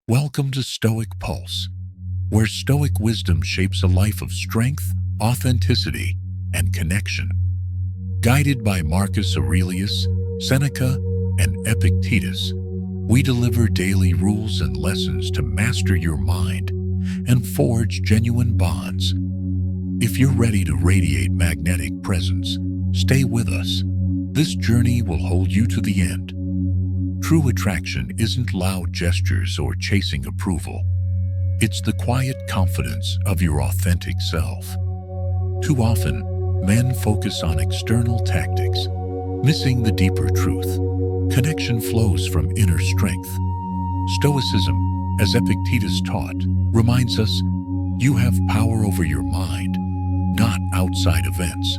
Welcome to Stoic Pulse, where Stoic wisdom shapes a life of strength, authenticity, and connection. Guided by Marcus Aurelius, Seneca, and Epictetus, we deliver daily rules and lessons to master your mind and forge genuine bonds. If you're ready to radiate magnetic presence, stay with us. This journey will hold you to the end. True attraction isn't loud gestures or chasing approval. It's the quiet confidence of your authentic self. Too often, men focus on external tactics, missing the deeper truth. Connection flows from inner strength. Stoicism, as Epictetus taught, reminds us you have power over your mind, not outside events.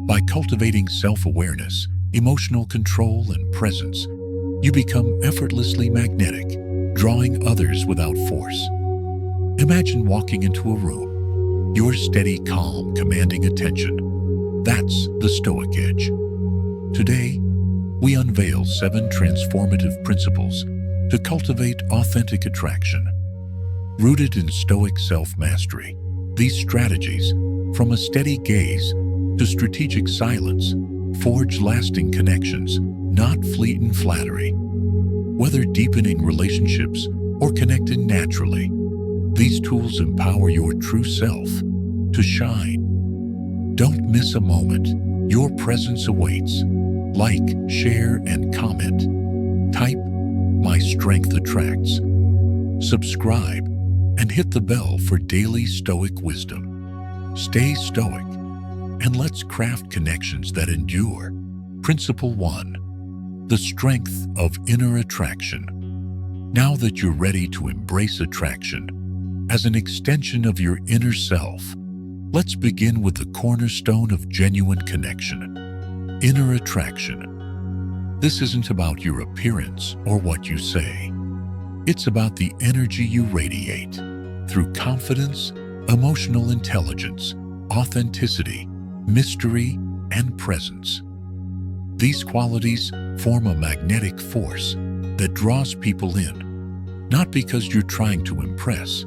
By cultivating self-awareness, emotional control, and presence, you become effortlessly magnetic, drawing others without force. Imagine walking into a room, your steady calm commanding attention. That's the Stoic edge. Today, we unveil 7 transformative principles to cultivate authentic attraction. Rooted in Stoic self-mastery, these strategies, from a steady gaze to strategic silence, forge lasting connections, not fleeting flattery. Whether deepening relationships or connecting naturally, these tools empower your true self to shine. Don't miss a moment. Your presence awaits. Like, share, and comment. Type, "My Strength Attracts." Subscribe and hit the bell for daily Stoic wisdom. Stay Stoic, and let's craft connections that endure. Principle 1. The strength of inner attraction. Now that you're ready to embrace attraction as an extension of your inner self, let's begin with the cornerstone of genuine connection: inner attraction. This isn't about your appearance or what you say. It's about the energy you radiate through confidence, emotional intelligence, authenticity, mystery, and presence. These qualities form a magnetic force that draws people in, not because you're trying to impress,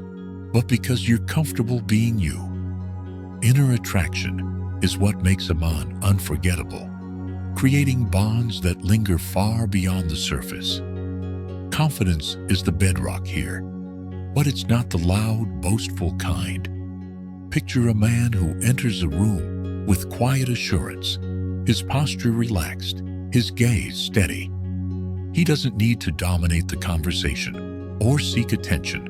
but because you're comfortable being you. Inner attraction is what makes a man unforgettable, creating bonds that linger far beyond the surface. Confidence is the bedrock here, but it's not the loud, boastful kind. Picture a man who enters a room with quiet assurance, his posture relaxed, his gaze steady. He doesn't need to dominate the conversation or seek attention.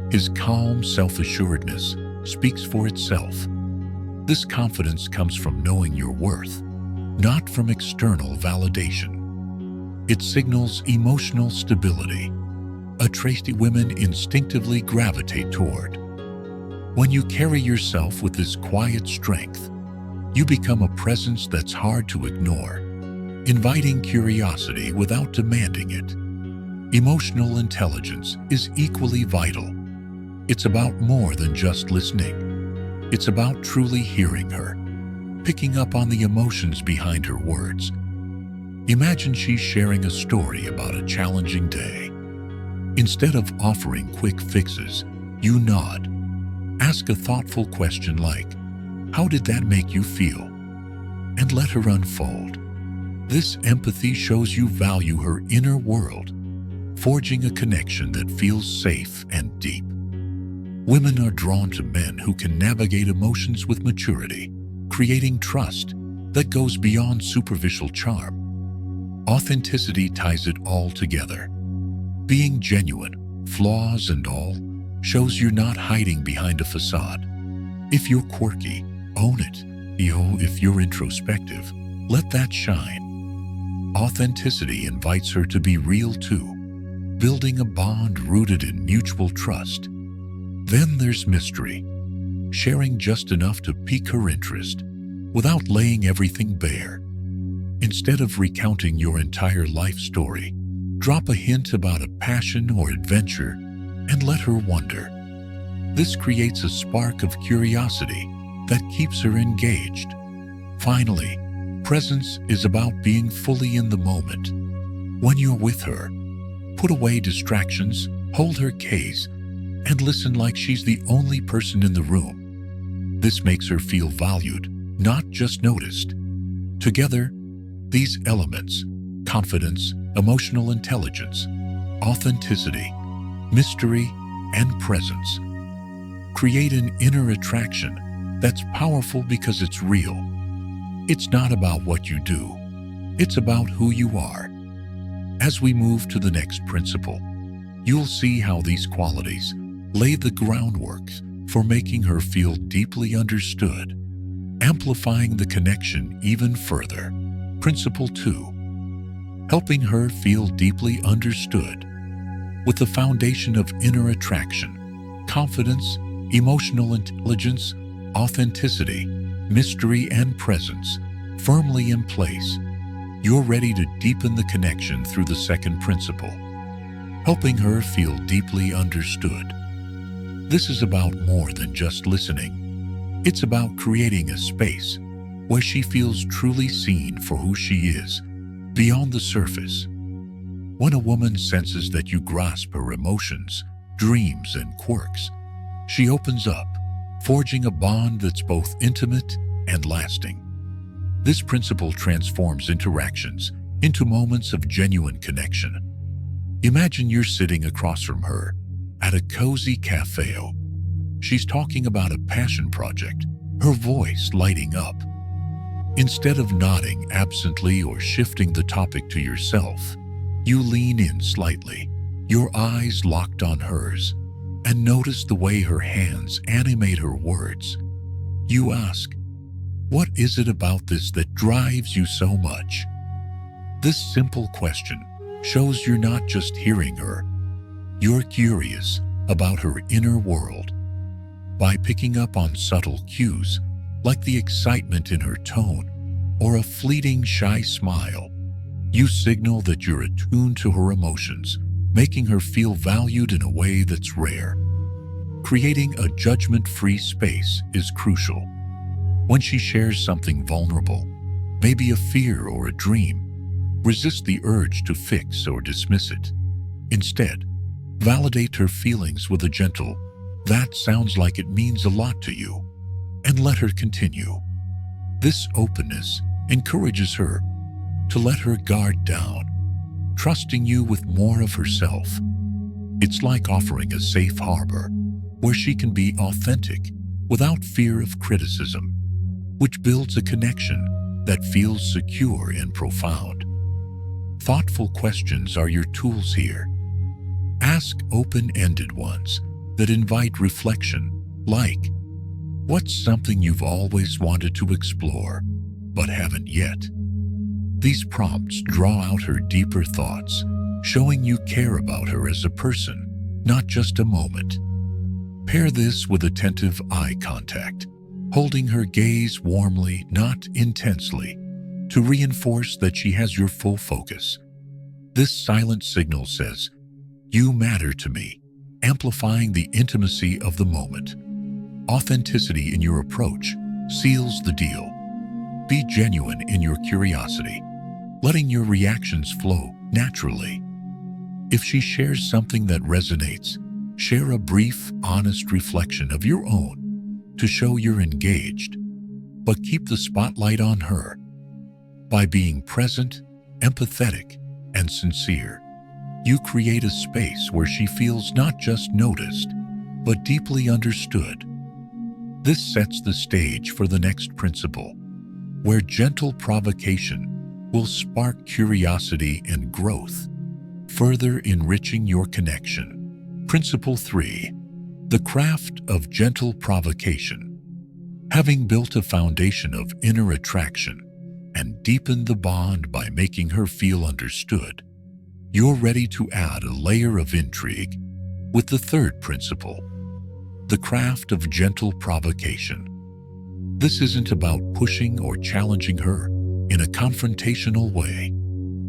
His calm self-assuredness speaks for itself. This confidence comes from knowing your worth, not from external validation. It signals emotional stability, a trait women instinctively gravitate toward. When you carry yourself with this quiet strength, you become a presence that's hard to ignore, inviting curiosity without demanding it. Emotional intelligence is equally vital. It's about more than just listening. It's about truly hearing her, picking up on the emotions behind her words. Imagine she's sharing a story about a challenging day. Instead of offering quick fixes, you nod. Ask a thoughtful question like, "How did that make you feel?" and let her unfold. This empathy shows you value her inner world, forging a connection that feels safe and deep. Women are drawn to men who can navigate emotions with maturity, creating trust that goes beyond superficial charm. Authenticity ties it all together. Being genuine, flaws and all, shows you're not hiding behind a facade. If you're quirky, own it. If you're introspective, let that shine. Authenticity invites her to be real too, building a bond rooted in mutual trust. Then there's mystery, sharing just enough to pique her interest without laying everything bare. Instead of recounting your entire life story, drop a hint about a passion or adventure and let her wonder. This creates a spark of curiosity that keeps her engaged. Finally, presence is about being fully in the moment. When you're with her, put away distractions, Hold her gaze and listen like she's the only person in the room. This makes her feel valued, not just noticed. Together, these elements, confidence, emotional intelligence, authenticity, mystery, and presence, create an inner attraction that's powerful because it's real. It's not about what you do, it's about who you are. As we move to the next principle, you'll see how these qualities lay the groundwork for making her feel deeply understood, amplifying the connection even further. Principle 2. Helping her feel deeply understood. With the foundation of inner attraction, confidence, emotional intelligence, authenticity, mystery, and presence firmly in place, you're ready to deepen the connection through the second principle, helping her feel deeply understood. This is about more than just listening. It's about creating a space where she feels truly seen for who she is, beyond the surface. When a woman senses that you grasp her emotions, dreams, and quirks, she opens up, forging a bond that's both intimate and lasting. This principle transforms interactions into moments of genuine connection. Imagine you're sitting across from her at a cozy cafe. She's talking about a passion project, her voice lighting up. Instead of nodding absently or shifting the topic to yourself, you lean in slightly, your eyes locked on hers, and notice the way her hands animate her words. You ask, "What is it about this that drives you so much?" This simple question shows you're not just hearing her, you're curious about her inner world. By picking up on subtle cues, like the excitement in her tone or a fleeting shy smile, you signal that you're attuned to her emotions, making her feel valued in a way that's rare. Creating a judgment-free space is crucial. When she shares something vulnerable, maybe a fear or a dream, resist the urge to fix or dismiss it. Instead, validate her feelings with a gentle, "That sounds like it means a lot to you," and let her continue. This openness encourages her to let her guard down, trusting you with more of herself. It's like offering a safe harbor where she can be authentic without fear of criticism, which builds a connection that feels secure and profound. Thoughtful questions are your tools here. Ask open-ended ones that invite reflection, like, "What's something you've always wanted to explore, but haven't yet?" These prompts draw out her deeper thoughts, showing you care about her as a person, not just a moment. Pair this with attentive eye contact, holding her gaze warmly, not intensely, to reinforce that she has your full focus. This silent signal says, "You matter to me," amplifying the intimacy of the moment. Authenticity in your approach seals the deal. Be genuine in your curiosity, letting your reactions flow naturally. If she shares something that resonates, share a brief, honest reflection of your own to show you're engaged, but keep the spotlight on her. By being present, empathetic, and sincere, you create a space where she feels not just noticed, but deeply understood. This sets the stage for the next principle, where gentle provocation will spark curiosity and growth, further enriching your connection. Principle 3. The craft of gentle provocation. Having built a foundation of inner attraction and deepened the bond by making her feel understood, you're ready to add a layer of intrigue with the third principle, the craft of gentle provocation. This isn't about pushing or challenging her in a confrontational way.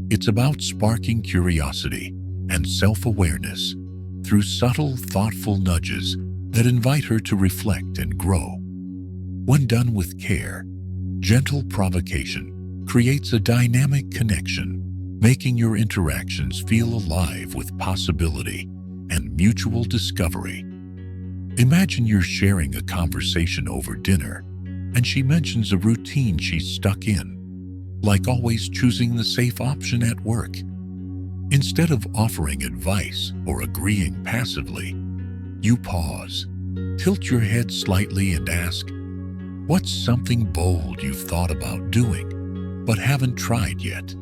It's about sparking curiosity and self-awareness through subtle, thoughtful nudges that invite her to reflect and grow. When done with care, gentle provocation creates a dynamic connection, making your interactions feel alive with possibility and mutual discovery. Imagine you're sharing a conversation over dinner, and she mentions a routine she's stuck in, like always choosing the safe option at work. Instead of offering advice or agreeing passively, you pause, tilt your head slightly and ask, "What's something bold you've thought about doing, but haven't tried yet?"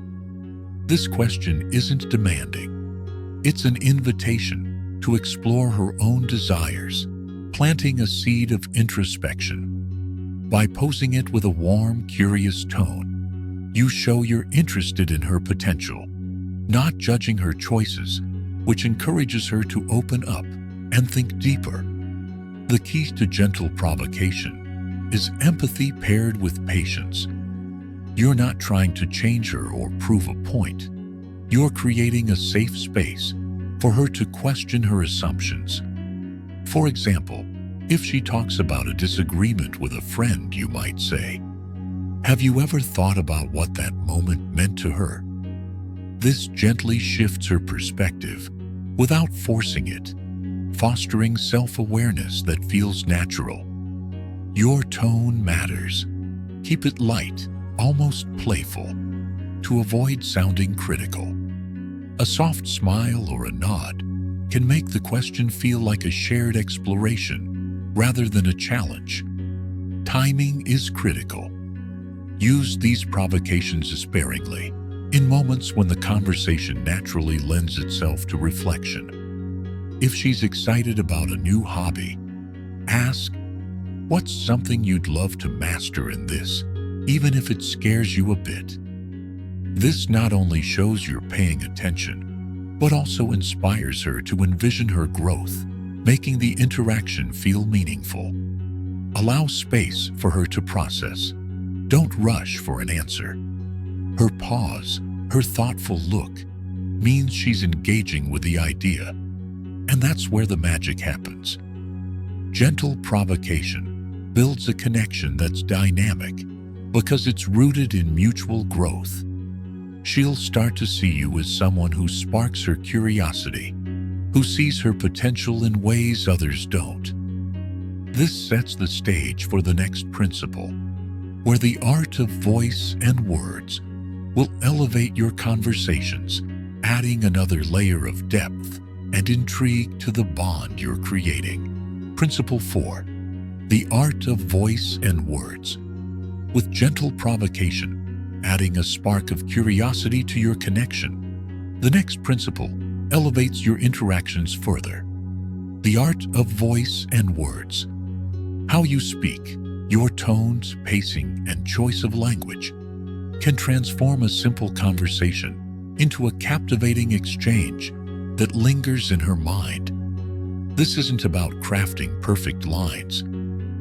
This question isn't demanding. It's an invitation to explore her own desires, planting a seed of introspection. By posing it with a warm, curious tone, you show you're interested in her potential, not judging her choices, which encourages her to open up and think deeper. The key to gentle provocation is empathy paired with patience. You're not trying to change her or prove a point. You're creating a safe space for her to question her assumptions. For example, if she talks about a disagreement with a friend, you might say, "Have you ever thought about what that moment meant to her?" This gently shifts her perspective without forcing it, fostering self-awareness that feels natural. Your tone matters. Keep it light, almost playful, to avoid sounding critical. A soft smile or a nod can make the question feel like a shared exploration rather than a challenge. Timing is critical. Use these provocations sparingly, in moments when the conversation naturally lends itself to reflection. If she's excited about a new hobby, ask, "What's something you'd love to master in this, even if it scares you a bit?" This not only shows you're paying attention, but also inspires her to envision her growth, making the interaction feel meaningful. Allow space for her to process. Don't rush for an answer. Her pause, her thoughtful look, means she's engaging with the idea, and that's where the magic happens. Gentle provocation builds a connection that's dynamic because it's rooted in mutual growth. She'll start to see you as someone who sparks her curiosity, who sees her potential in ways others don't. This sets the stage for the next principle, where the art of voice and words will elevate your conversations, adding another layer of depth and intrigue to the bond you're creating. Principle 4. The art of voice and words. With gentle provocation, adding a spark of curiosity to your connection, the next principle elevates your interactions further. The art of voice and words. How you speak, your tones, pacing, and choice of language can transform a simple conversation into a captivating exchange that lingers in her mind. This isn't about crafting perfect lines.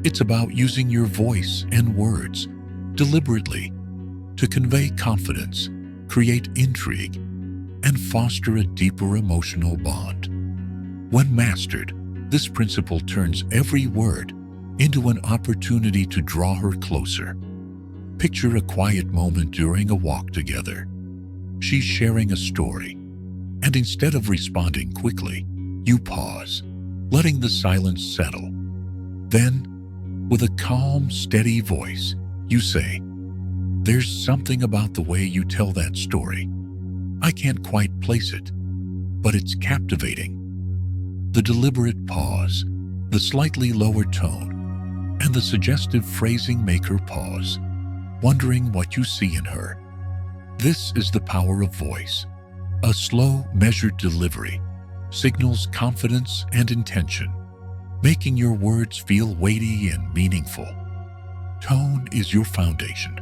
It's about using your voice and words deliberately to convey confidence, create intrigue, and foster a deeper emotional bond. When mastered, this principle turns every word into an opportunity to draw her closer. Picture a quiet moment during a walk together. She's sharing a story, and instead of responding quickly, you pause, letting the silence settle. Then, with a calm, steady voice, you say, "There's something about the way you tell that story. I can't quite place it, but it's captivating." The deliberate pause, the slightly lower tone, and the suggestive phrasing make her pause, wondering what you see in her. This is the power of voice. A slow, measured delivery signals confidence and intention, making your words feel weighty and meaningful. Tone is your foundation.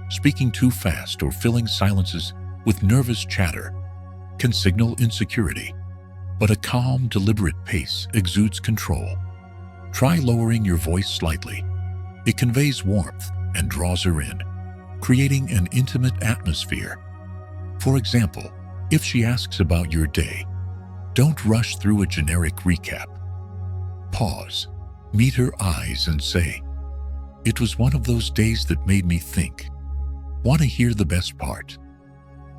Speaking too fast or filling silences with nervous chatter can signal insecurity, but a calm, deliberate pace exudes control. Try lowering your voice slightly. It conveys warmth and draws her in, creating an intimate atmosphere. For example, if she asks about your day, don't rush through a generic recap. Pause, meet her eyes and say, "It was one of those days that made me think. Want to hear the best part?"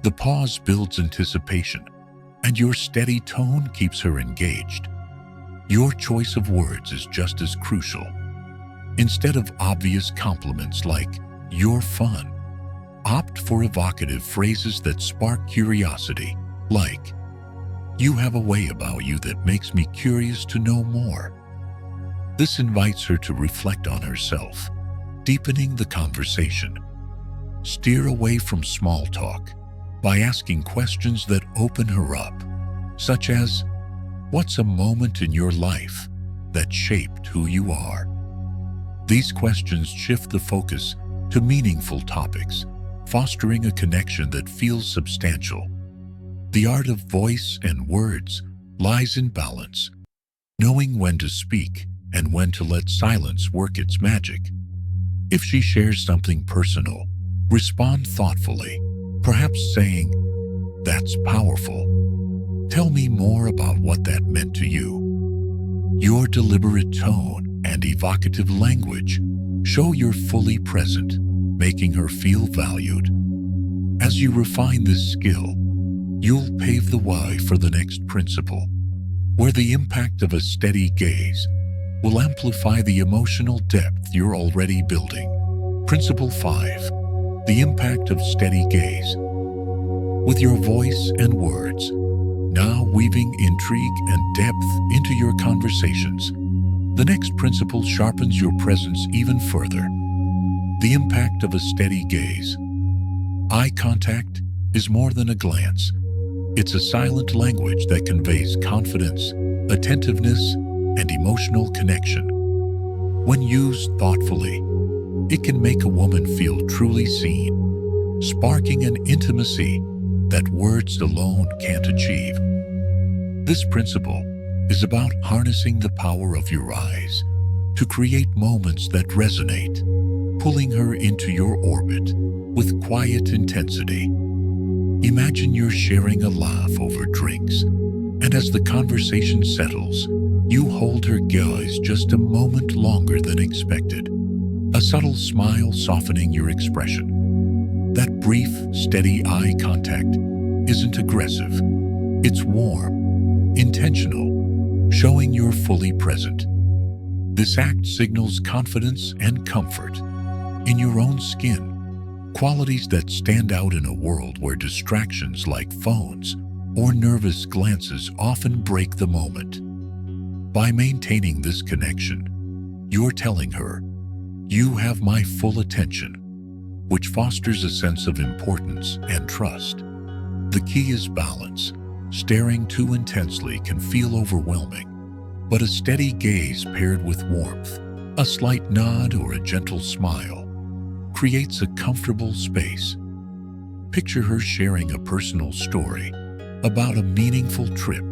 The pause builds anticipation, and your steady tone keeps her engaged. Your choice of words is just as crucial. Instead of obvious compliments like, "You're fun," opt for evocative phrases that spark curiosity, like, "You have a way about you that makes me curious to know more." This invites her to reflect on herself, deepening the conversation. Steer away from small talk by asking questions that open her up, such as, "What's a moment in your life that shaped who you are?" These questions shift the focus to meaningful topics, fostering a connection that feels substantial. The art of voice and words lies in balance, knowing when to speak and when to let silence work its magic. If she shares something personal, respond thoughtfully, perhaps saying, "That's powerful. Tell me more about what that meant to you." Your deliberate tone and evocative language show you're fully present, making her feel valued. As you refine this skill, you'll pave the way for the next principle, where the impact of a steady gaze will amplify the emotional depth you're already building. Principle 5. The impact of steady gaze. With your voice and words now weaving intrigue and depth into your conversations, the next principle sharpens your presence even further. The impact of a steady gaze. Eye contact is more than a glance. It's a silent language that conveys confidence, attentiveness, and emotional connection. When used thoughtfully, it can make a woman feel truly seen, sparking an intimacy that words alone can't achieve. This principle is about harnessing the power of your eyes to create moments that resonate, pulling her into your orbit with quiet intensity. Imagine you're sharing a laugh over drinks, and as the conversation settles, you hold her gaze just a moment longer than expected, a subtle smile softening your expression. That brief, steady eye contact isn't aggressive. It's warm, intentional, showing you're fully present. This act signals confidence and comfort in your own skin, qualities that stand out in a world where distractions like phones or nervous glances often break the moment. By maintaining this connection, you're telling her, "You have my full attention," which fosters a sense of importance and trust. The key is balance. Staring too intensely can feel overwhelming, but a steady gaze paired with warmth, a slight nod or a gentle smile, creates a comfortable space. Picture her sharing a personal story about a meaningful trip.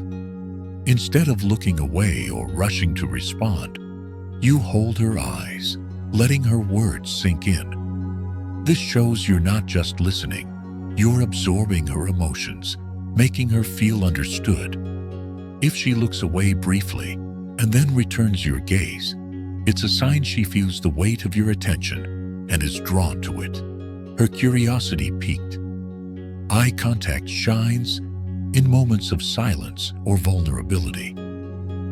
Instead of looking away or rushing to respond, you hold her eyes, letting her words sink in. This shows you're not just listening, you're absorbing her emotions, making her feel understood. If she looks away briefly and then returns your gaze, it's a sign she feels the weight of your attention and is drawn to it. Her curiosity piqued. Eye contact shines in moments of silence or vulnerability.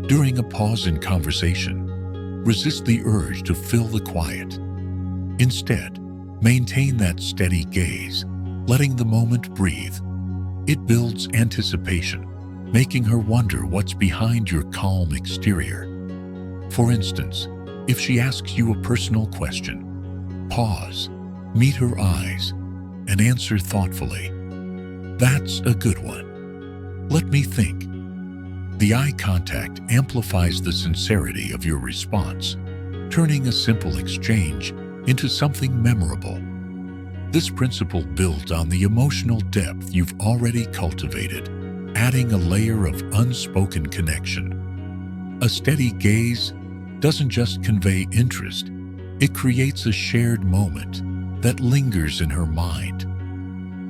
During a pause in conversation, resist the urge to fill the quiet. Instead, maintain that steady gaze, letting the moment breathe. It builds anticipation, making her wonder what's behind your calm exterior. For instance, if she asks you a personal question, pause, meet her eyes, and answer thoughtfully. "That's a good one. Let me think." The eye contact amplifies the sincerity of your response, turning a simple exchange into something memorable. This principle builds on the emotional depth you've already cultivated, adding a layer of unspoken connection. A steady gaze doesn't just convey interest, it creates a shared moment that lingers in her mind.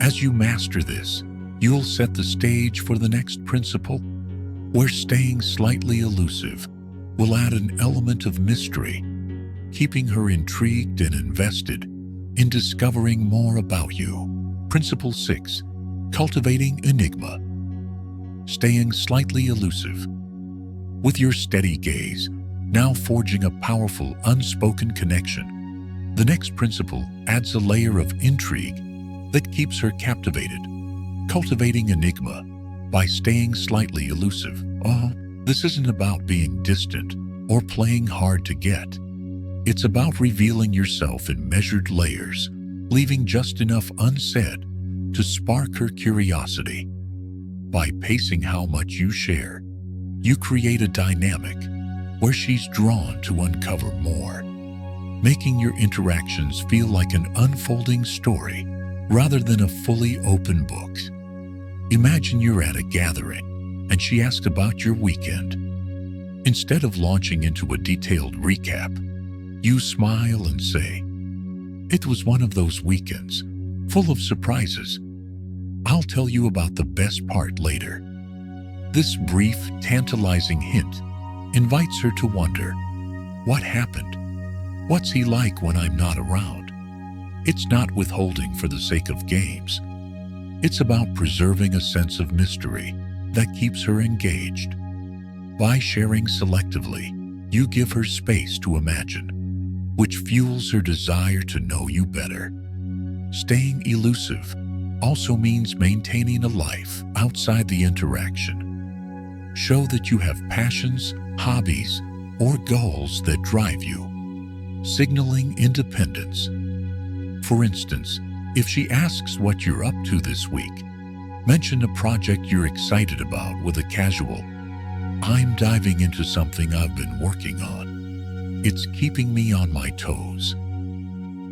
As you master this, you'll set the stage for the next principle, where staying slightly elusive will add an element of mystery, keeping her intrigued and invested in discovering more about you. Principle 6. Cultivating enigma. staying slightly elusive. With your steady gaze, now forging a powerful, unspoken connection, the next principle adds a layer of intrigue that keeps her captivated, cultivating enigma by staying slightly elusive. Oh, this isn't about being distant or playing hard to get. It's about revealing yourself in measured layers, leaving just enough unsaid to spark her curiosity. By pacing how much you share, you create a dynamic where she's drawn to uncover more, making your interactions feel like an unfolding story rather than a fully open book. Imagine you're at a gathering and she asks about your weekend. Instead of launching into a detailed recap, you smile and say, "It was one of those weekends, full of surprises. I'll tell you about the best part later." This brief, tantalizing hint invites her to wonder, what happened? What's he like when I'm not around? It's not withholding for the sake of games. It's about preserving a sense of mystery that keeps her engaged. By sharing selectively, you give her space to imagine, which fuels her desire to know you better. Staying elusive also means maintaining a life outside the interaction. Show that you have passions, hobbies, or goals that drive you, signaling independence. For instance, if she asks what you're up to this week, mention a project you're excited about with a casual, "I'm diving into something I've been working on. It's keeping me on my toes."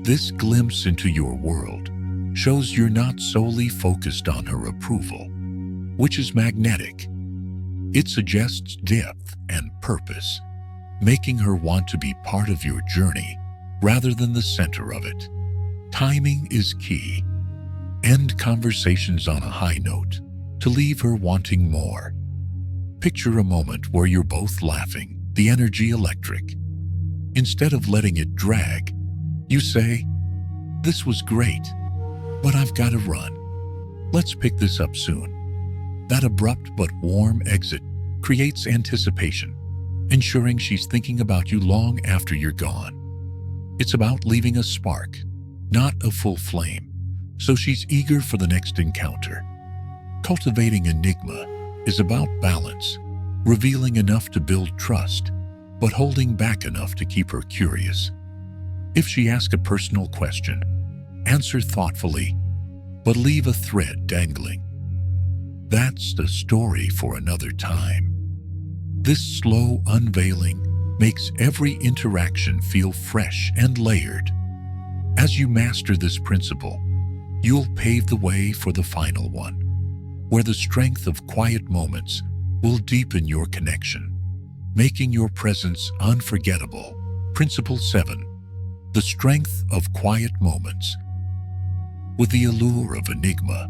This glimpse into your world shows you're not solely focused on her approval, which is magnetic. It suggests depth and purpose, making her want to be part of your journey rather than the center of it. Timing is key. End conversations on a high note to leave her wanting more. Picture a moment where you're both laughing, the energy electric. Instead of letting it drag, you say, "This was great, but I've got to run. Let's pick this up soon." That abrupt but warm exit creates anticipation, ensuring she's thinking about you long after you're gone. It's about leaving a spark, not a full flame, so she's eager for the next encounter. Cultivating enigma is about balance, revealing enough to build trust, but holding back enough to keep her curious. If she asks a personal question, answer thoughtfully, but leave a thread dangling. That's the story for another time. This slow unveiling makes every interaction feel fresh and layered. As you master this principle, you'll pave the way for the final one, where the strength of quiet moments will deepen your connection, making your presence unforgettable. Principle 7. The strength of quiet moments. With the allure of enigma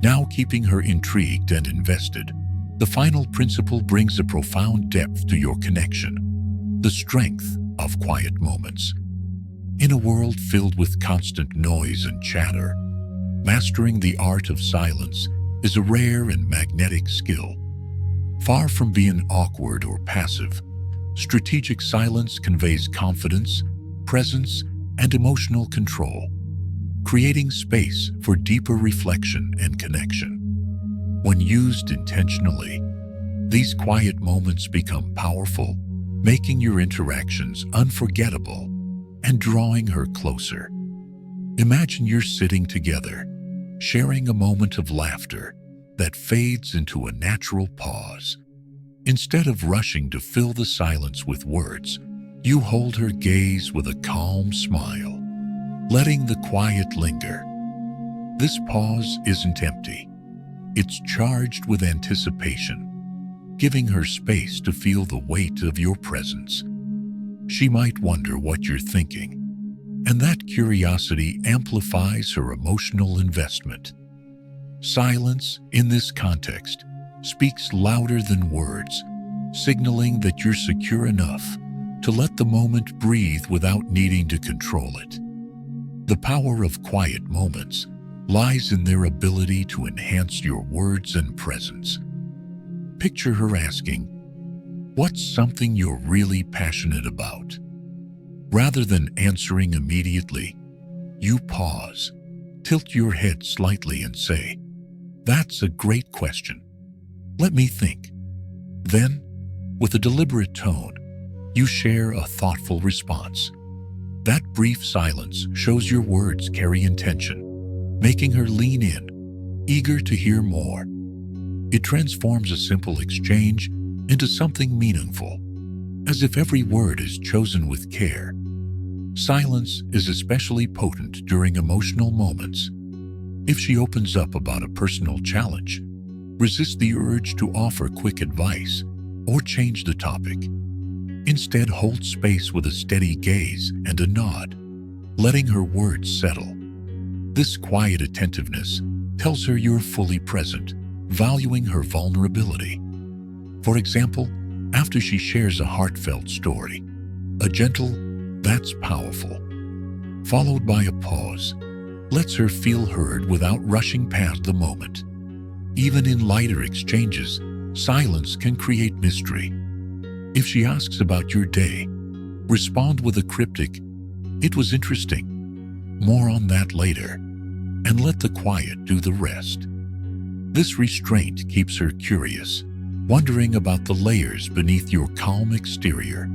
now keeping her intrigued and invested, the final principle brings a profound depth to your connection: the strength of quiet moments. In a world filled with constant noise and chatter, mastering the art of silence is a rare and magnetic skill. Far from being awkward or passive, strategic silence conveys confidence, presence, and emotional control, creating space for deeper reflection and connection. When used intentionally, these quiet moments become powerful, making your interactions unforgettable and drawing her closer. Imagine you're sitting together, sharing a moment of laughter that fades into a natural pause. Instead of rushing to fill the silence with words, you hold her gaze with a calm smile, letting the quiet linger. This pause isn't empty. It's charged with anticipation, giving her space to feel the weight of your presence. She might wonder what you're thinking, and that curiosity amplifies her emotional investment. Silence, in this context, speaks louder than words, signaling that you're secure enough to let the moment breathe without needing to control it. The power of quiet moments lies in their ability to enhance your words and presence. Picture her asking, "What's something you're really passionate about?" Rather than answering immediately, you pause, tilt your head slightly and say, "That's a great question. Let me think." Then, with a deliberate tone, you share a thoughtful response. That brief silence shows your words carry intention, making her lean in, eager to hear more. It transforms a simple exchange into something meaningful, as if every word is chosen with care. Silence is especially potent during emotional moments. If she opens up about a personal challenge, resist the urge to offer quick advice or change the topic. Instead, hold space with a steady gaze and a nod, letting her words settle. This quiet attentiveness tells her you're fully present, valuing her vulnerability. For example, after she shares a heartfelt story, a gentle "That's powerful," followed by a pause, lets her feel heard without rushing past the moment. Even in lighter exchanges, silence can create mystery. If she asks about your day, respond with a cryptic, "It was interesting. More on that later," and let the quiet do the rest. This restraint keeps her curious, wondering about the layers beneath your calm exterior.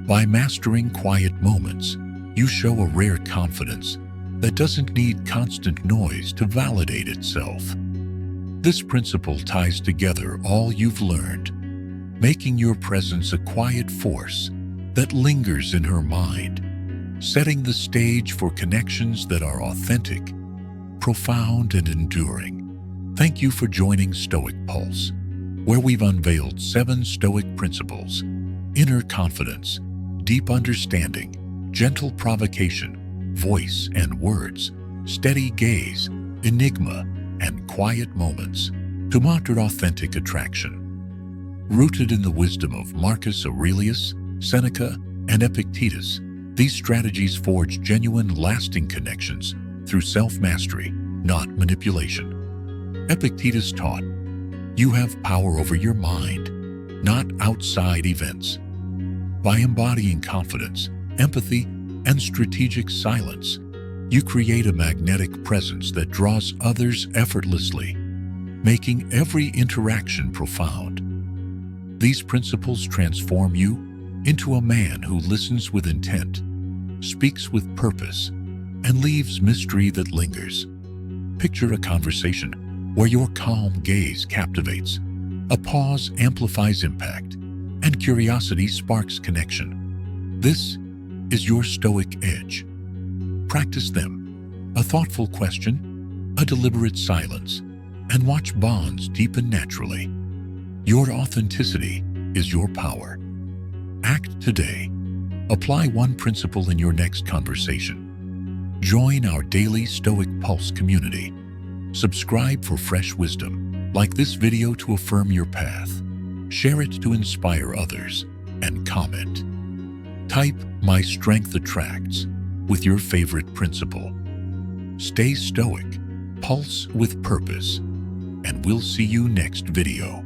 By mastering quiet moments, you show a rare confidence that doesn't need constant noise to validate itself. This principle ties together all you've learned, making your presence a quiet force that lingers in her mind, setting the stage for connections that are authentic, profound, and enduring. Thank you for joining Stoic Pulse, where we've unveiled 7 Stoic principles: inner confidence, deep understanding, gentle provocation, voice and words, steady gaze, enigma, and quiet moments, to master authentic attraction. Rooted in the wisdom of Marcus Aurelius, Seneca, and Epictetus, these strategies forge genuine, lasting connections through self-mastery, not manipulation. Epictetus taught, "You have power over your mind, not outside events." By embodying confidence, empathy, and strategic silence, you create a magnetic presence that draws others effortlessly, making every interaction profound. These principles transform you into a man who listens with intent, speaks with purpose, and leaves mystery that lingers. Picture a conversation where your calm gaze captivates, a pause amplifies impact, and curiosity sparks connection. This is your Stoic edge. Practice them: a thoughtful question, a deliberate silence, and watch bonds deepen naturally. Your authenticity is your power. Act today. Apply one principle in your next conversation. Join our daily Stoic Pulse community. Subscribe for fresh wisdom. Like this video to affirm your path. Share it to inspire others. And comment. Type "My strength attracts" with your favorite principle. Stay stoic, pulse with purpose, and we'll see you next video.